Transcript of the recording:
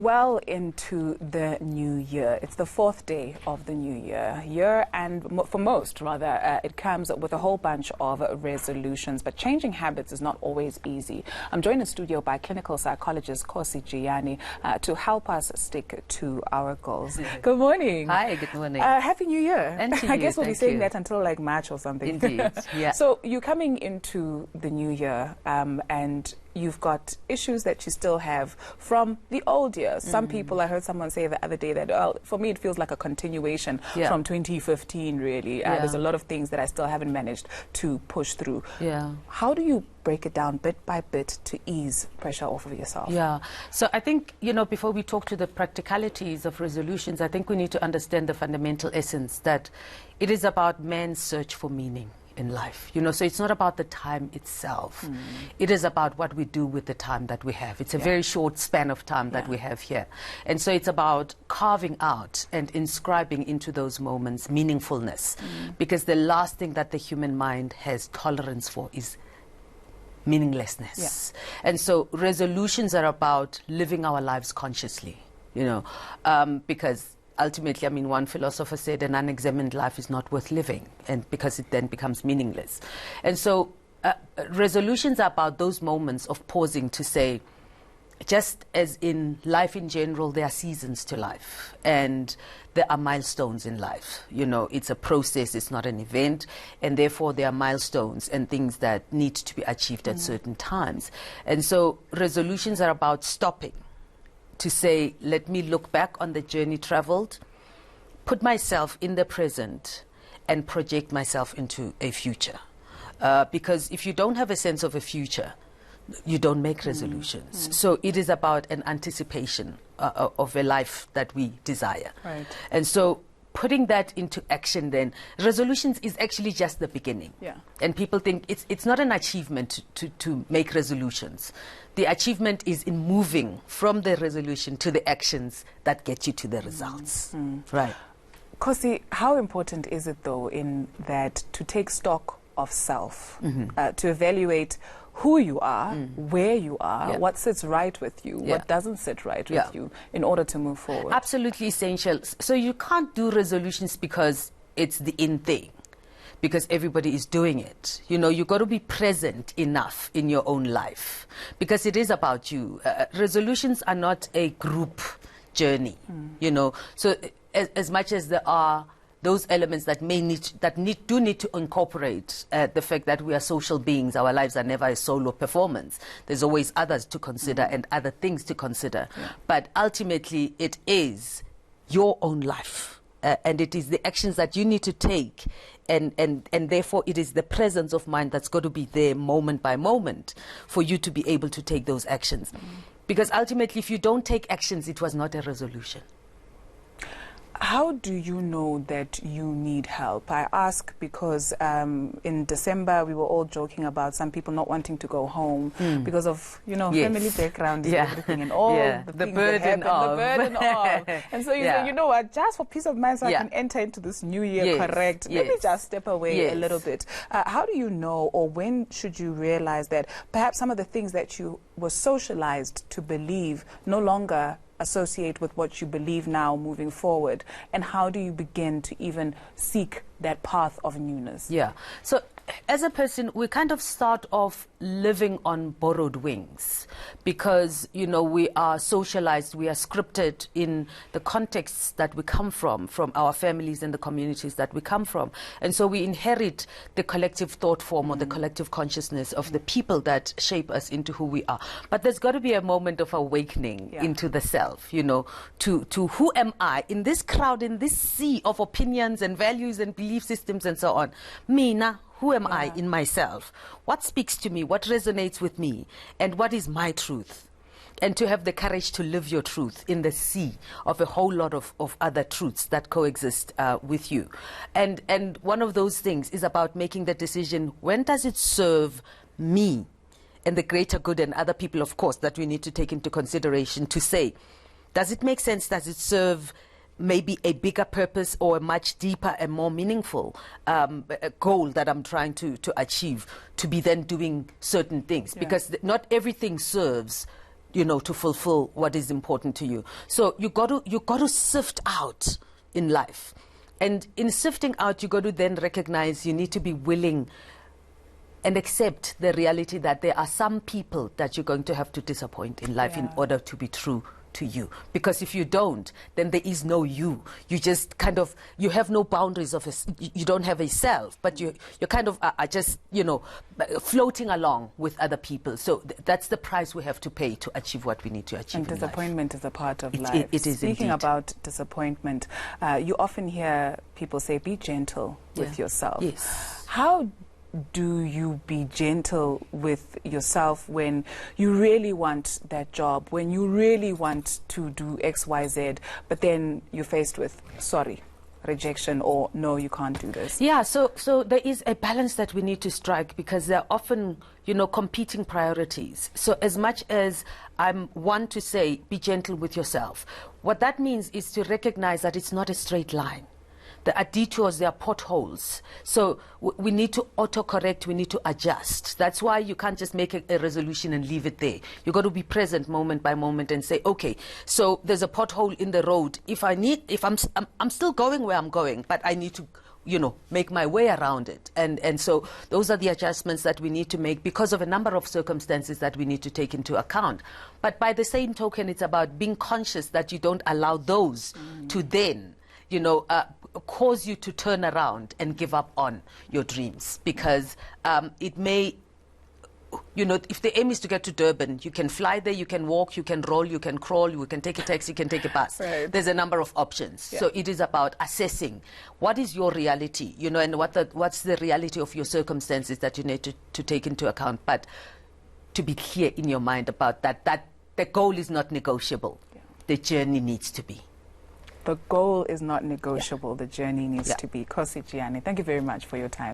Well into the new year. It's the fourth day of the new year, and for most, rather, it comes with a whole bunch of resolutions. But changing habits is not always easy. I'm joined in studio by clinical psychologist Khosi Jiyane to help us stick to our goals. Good morning. Hi, good morning. Happy New Year. And to you, I guess we'll be saying you. that until like March or something. Indeed, yeah. So you're coming into the new year, and you've got issues that you still have from the old year. Some people, I heard someone say the other day that, well, for me it feels like a continuation from 2015, really. There's a lot of things that I still haven't managed to push through. Yeah. How do you break it down bit by bit to ease pressure off of yourself? Yeah. So I think, before we talk to the practicalities of resolutions, I think we need to understand the fundamental essence that it is about man's search for meaning in life, so it's not about the time itself. It is about what we do with the time that we have. It's a very short span of time that we have here, and so it's about carving out and inscribing into those moments meaningfulness, because the last thing that the human mind has tolerance for is meaninglessness. And so resolutions are about living our lives consciously, because ultimately, one philosopher said an unexamined life is not worth living, and because it then becomes meaningless. And so resolutions are about those moments of pausing to say, just as in life in general, there are seasons to life, and there are milestones in life. It's a process, it's not an event, and therefore there are milestones and things that need to be achieved at certain times. And so resolutions are about stopping to say, let me look back on the journey traveled, put myself in the present, and project myself into a future. Because if you don't have a sense of a future, you don't make resolutions. So it is about an anticipation of a life that we desire. Right. And so putting that into action then, resolutions is actually just the beginning. Yeah. And people think it's not an achievement to make resolutions. The achievement is in moving from the resolution to the actions that get you to the results. Right. Khosi, how important is it though in that to take stock of self, to evaluate who you are, where you are, what sits right with you, what doesn't sit right with you, in order to move forward? Absolutely essential. So you can't do resolutions because it's the in thing, because everybody is doing it. You've got to be present enough in your own life, because it is about you. Resolutions are not a group journey, So as much as there are those elements that do need to incorporate the fact that we are social beings. Our lives are never a solo performance. There's always others to consider and other things to consider. But ultimately, it is your own life. And it is the actions that you need to take. And therefore, it is the presence of mind that's got to be there moment by moment for you to be able to take those actions. Because ultimately, if you don't take actions, it was not a resolution. How do you know that you need help? I ask because in December we were all joking about some people not wanting to go home because of family background and everything, and all the things burden that happen, the burden of. And so you say, you know what, just for peace of mind, so I can enter into this new year correct. Let me just step away a little bit. How do you know, or when should you realize that perhaps some of the things that you were socialized to believe no longer associate with what you believe now moving forward? And how do you begin to even seek that path of newness? Yeah. So as a person, we kind of start off living on borrowed wings because, we are socialized, we are scripted in the contexts that we come from our families and the communities that we come from. And so we inherit the collective thought form or the collective consciousness of the people that shape us into who we are. But there's got to be a moment of awakening into the self, to who am I in this crowd, in this sea of opinions and values and belief systems and so on. Mina, who am I in myself? What speaks to me? What resonates with me? And what is my truth? And to have the courage to live your truth in the sea of a whole lot of other truths that coexist with you. And one of those things is about making the decision, when does it serve me and the greater good and other people, of course, that we need to take into consideration to say, does it make sense? Does it serve maybe a bigger purpose or a much deeper and more meaningful goal that I'm trying to achieve, to be then doing certain things? Because not everything serves you know, to fulfill what is important to you. So you got to sift out in life. And in sifting out, you got to then recognize you need to be willing and accept the reality that there are some people that you're going to have to disappoint in life in order to be true to you. Because if you don't, then there is no you. You just kind of, you have no boundaries of you don't have a self, but you kind of are just, you know, floating along with other people. So that's the price we have to pay to achieve what we need to achieve. And disappointment is a part of life. It is. Speaking indeed. about disappointment, you often hear people say, be gentle with yourself. Yes. How do you be gentle with yourself when you really want that job, when you really want to do X, Y, Z, but then you're faced with, sorry, rejection, or no, you can't do this? Yeah, so there is a balance that we need to strike, because there are often, you know, competing priorities. So as much as I'm one to say, be gentle with yourself, what that means is to recognize that it's not a straight line. There are detours, there are potholes. So we need to autocorrect, we need to adjust. That's why you can't just make a resolution and leave it there. You've got to be present moment by moment and say, okay, so there's a pothole in the road. If I'm still going where I'm going, but I need to, you know, make my way around it. And so those are the adjustments that we need to make because of a number of circumstances that we need to take into account. But by the same token, it's about being conscious that you don't allow those to then, you know, cause you to turn around and give up on your dreams, because it may, you know, if the aim is to get to Durban, you can fly there, you can walk, you can roll, you can crawl, you can take a taxi, you can take a bus. Right. There's a number of options. So it is about assessing what is your reality, you know, and what's the reality of your circumstances that you need to take into account. But to be clear in your mind about that the goal is not negotiable. The journey needs to be. The goal is not negotiable. The journey needs to be. Khosi Jiyane, thank you very much for your time.